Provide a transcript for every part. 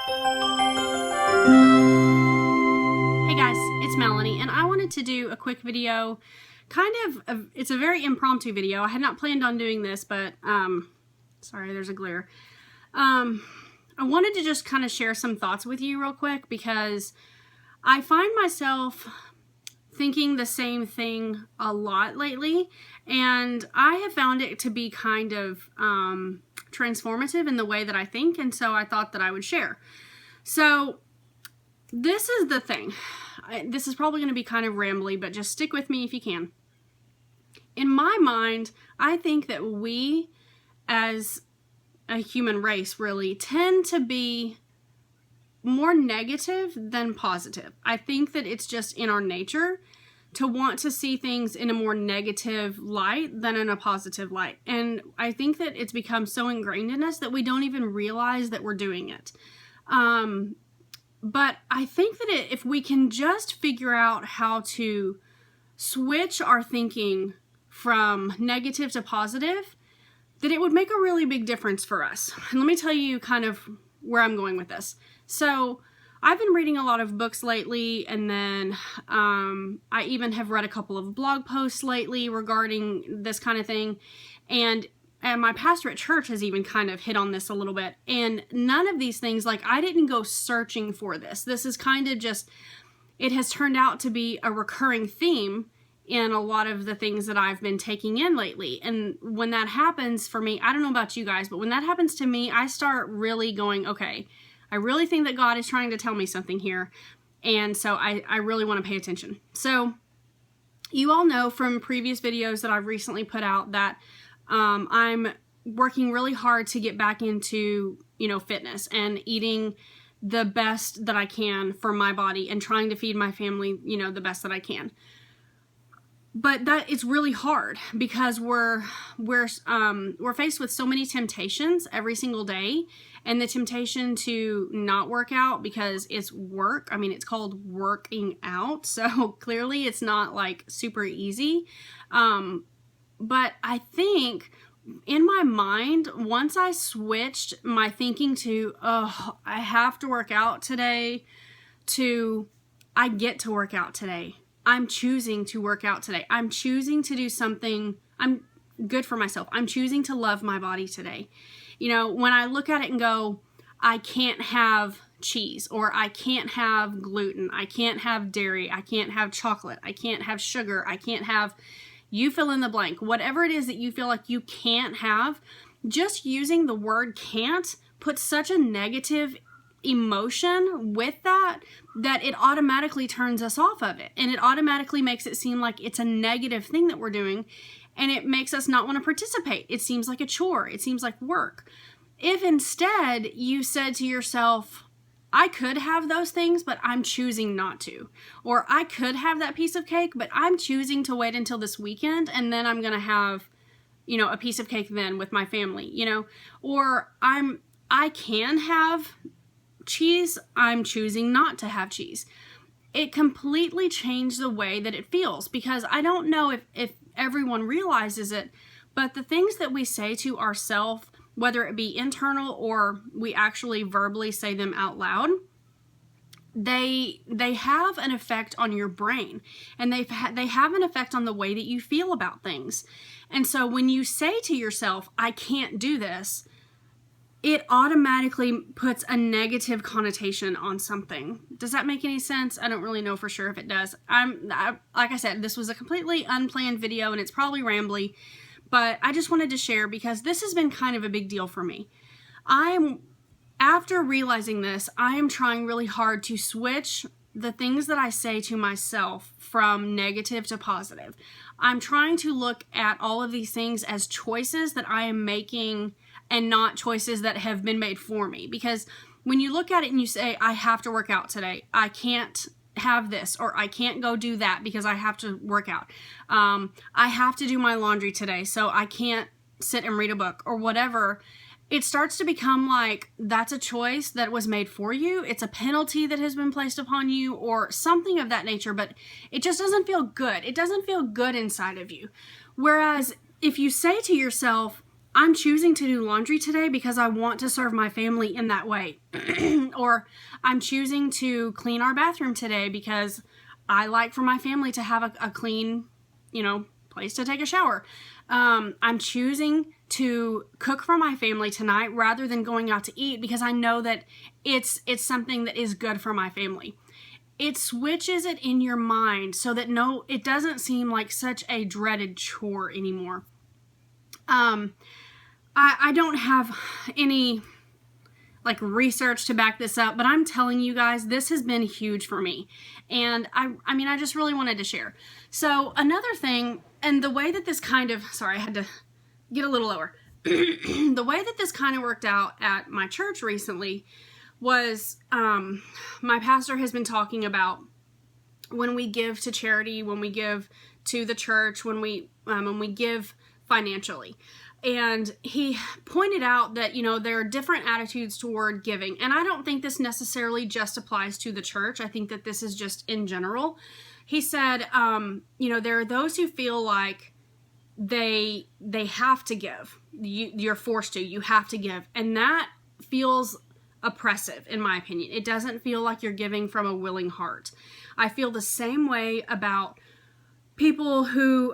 Hey guys, it's Melanie, and I wanted to do a quick video, it's a very impromptu video. I had not planned on doing this, but, sorry, there's a glare. I wanted to just kind of share some thoughts with you real quick, because I find myself thinking the same thing a lot lately, and I have found it to be kind of transformative in the way that I think, and so I thought that I would share. So this is the thing. This is probably going to be kind of rambly, but just stick with me if you can. In my mind, I think that we as a human race really tend to be more negative than positive. I think that it's just in our nature to want to see things in a more negative light than in a positive light. And I think that it's become so ingrained in us that we don't even realize that we're doing it. But I think that if we can just figure out how to switch our thinking from negative to positive, that it would make a really big difference for us. And let me tell you kind of where I'm going with this. So I've been reading a lot of books lately, and then I even have read a couple of blog posts lately regarding this kind of thing. And my pastor at church has even kind of hit on this a little bit. And none of these things, like, I didn't go searching for this. This is kind of just, it has turned out to be a recurring theme in a lot of the things that I've been taking in lately. And when that happens for me, I don't know about you guys, but when that happens to me, I start really going, okay, I really think that God is trying to tell me something here. And so I really want to pay attention. So you all know from previous videos that I've recently put out that I'm working really hard to get back into, fitness and eating the best that I can for my body and trying to feed my family, the best that I can. But that it's really hard because we're faced with so many temptations every single day, and the temptation to not work out because it's work. I mean, it's called working out, so clearly it's not like super easy. But I think in my mind, once I switched my thinking to, oh, I have to work out today, to I get to work out today. I'm choosing to work out today. I'm choosing to do something I'm good for myself. I'm choosing to love my body today. When I look at it and go, I can't have cheese, or I can't have gluten, I can't have dairy, I can't have chocolate, I can't have sugar, I can't have, you fill in the blank, whatever it is that you feel like you can't have, just using the word can't puts such a negative emotion with that it automatically turns us off of it, and it automatically makes it seem like it's a negative thing that we're doing, and it makes us not want to participate. It seems like a chore. It seems like work. If instead you said to yourself, I could have those things, but I'm choosing not to. Or I could have that piece of cake, but I'm choosing to wait until this weekend, and then I'm going to have, a piece of cake then with my family, Or I can have cheese, I'm choosing not to have cheese. It completely changed the way that it feels, because I don't know if everyone realizes it, but the things that we say to ourselves, whether it be internal or we actually verbally say them out loud, they have an effect on your brain, and they have an effect on the way that you feel about things. And so when you say to yourself, I can't do this, it automatically puts a negative connotation on something. Does that make any sense? I don't really know for sure if it does. Like I said, this was a completely unplanned video, and it's probably rambly, but I just wanted to share because this has been kind of a big deal for me. After realizing this, I am trying really hard to switch the things that I say to myself from negative to positive. I'm trying to look at all of these things as choices that I am making, and not choices that have been made for me. Because when you look at it and you say, I have to work out today, I can't have this, or I can't go do that because I have to work out. I have to do my laundry today, so I can't sit and read a book, or whatever. It starts to become like that's a choice that was made for you. It's a penalty that has been placed upon you, or something of that nature, but it just doesn't feel good. It doesn't feel good inside of you. Whereas if you say to yourself, I'm choosing to do laundry today because I want to serve my family in that way. Or I'm choosing to clean our bathroom today because I like for my family to have a clean, place to take a shower. I'm choosing to cook for my family tonight rather than going out to eat because I know that it's something that is good for my family. It switches it in your mind so that it doesn't seem like such a dreaded chore anymore. I don't have any research to back this up, but I'm telling you guys, this has been huge for me. And I just really wanted to share. So another thing, and the way that this sorry, I had to get a little lower. The way that this kind of worked out at my church recently was, my pastor has been talking about when we give to charity, when we give to the church, when we give financially. And he pointed out that, there are different attitudes toward giving. And I don't think this necessarily just applies to the church. I think that this is just in general. He said, there are those who feel like they have to give. You're forced to. You have to give. And that feels oppressive, in my opinion. It doesn't feel like you're giving from a willing heart. I feel the same way about people who,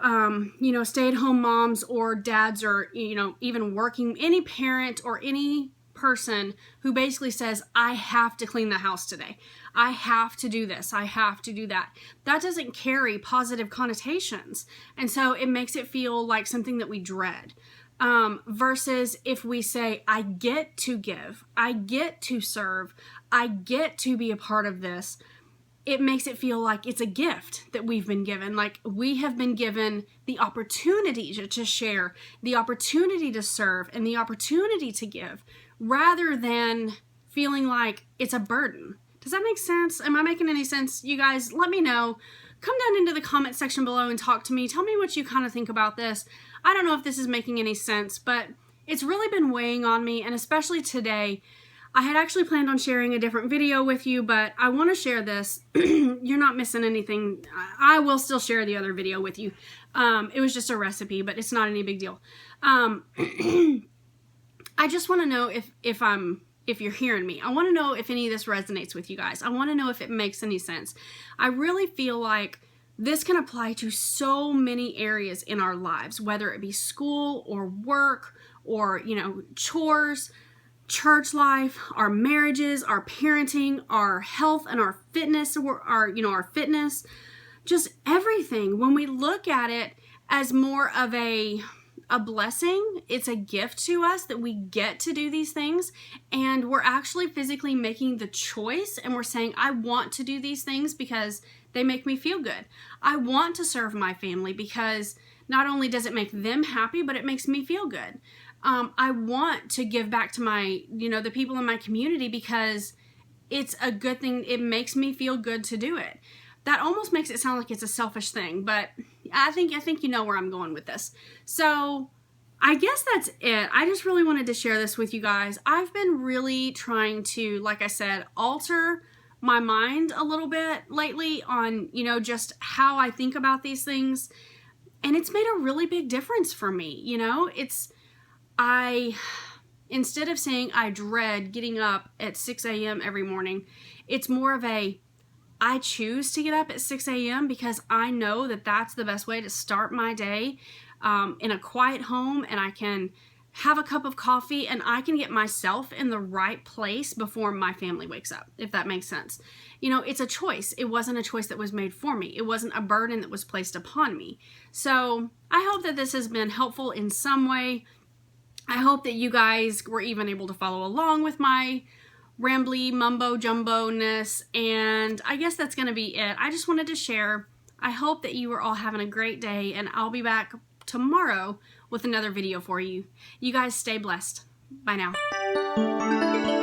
stay-at-home moms or dads or, even working, any parent or any person who basically says, I have to clean the house today. I have to do this. I have to do that. That doesn't carry positive connotations. And so it makes it feel like something that we dread. Versus if we say, I get to give, I get to serve, I get to be a part of this, it makes it feel like it's a gift that we've been given. Like we have been given the opportunity to share, the opportunity to serve, and the opportunity to give, rather than feeling like it's a burden. Does that make sense? Am I making any sense? You guys, let me know. Come down into the comment section below and talk to me. Tell me what you kind of think about this. I don't know if this is making any sense, but it's really been weighing on me, and especially today. I had actually planned on sharing a different video with you, but I want to share this. You're not missing anything. I will still share the other video with you. It was just a recipe, but it's not any big deal. I just want to know if you're hearing me. I want to know if any of this resonates with you guys. I want to know if it makes any sense. I really feel like this can apply to so many areas in our lives, whether it be school or work or, chores, church life, our marriages, our parenting, our health and our fitness, our fitness, just everything. When we look at it as more of a blessing, it's a gift to us that we get to do these things, and we're actually physically making the choice, and we're saying, I want to do these things because they make me feel good. I want to serve my family because not only does it make them happy, but it makes me feel good. I want to give back to my, the people in my community because it's a good thing. It makes me feel good to do it. That almost makes it sound like it's a selfish thing, but I think you know where I'm going with this. So I guess that's it. I just really wanted to share this with you guys. I've been really trying to, like I said, alter my mind a little bit lately on, just how I think about these things. And it's made a really big difference for me. Instead of saying I dread getting up at 6 a.m. every morning, it's more of I choose to get up at 6 a.m. because I know that that's the best way to start my day in a quiet home, and I can have a cup of coffee and I can get myself in the right place before my family wakes up, if that makes sense. It's a choice. It wasn't a choice that was made for me. It wasn't a burden that was placed upon me. So I hope that this has been helpful in some way. I hope that you guys were even able to follow along with my rambly mumbo jumbo-ness, and I guess that's going to be it. I just wanted to share. I hope that you are all having a great day, and I'll be back tomorrow with another video for you. You guys stay blessed. Bye now.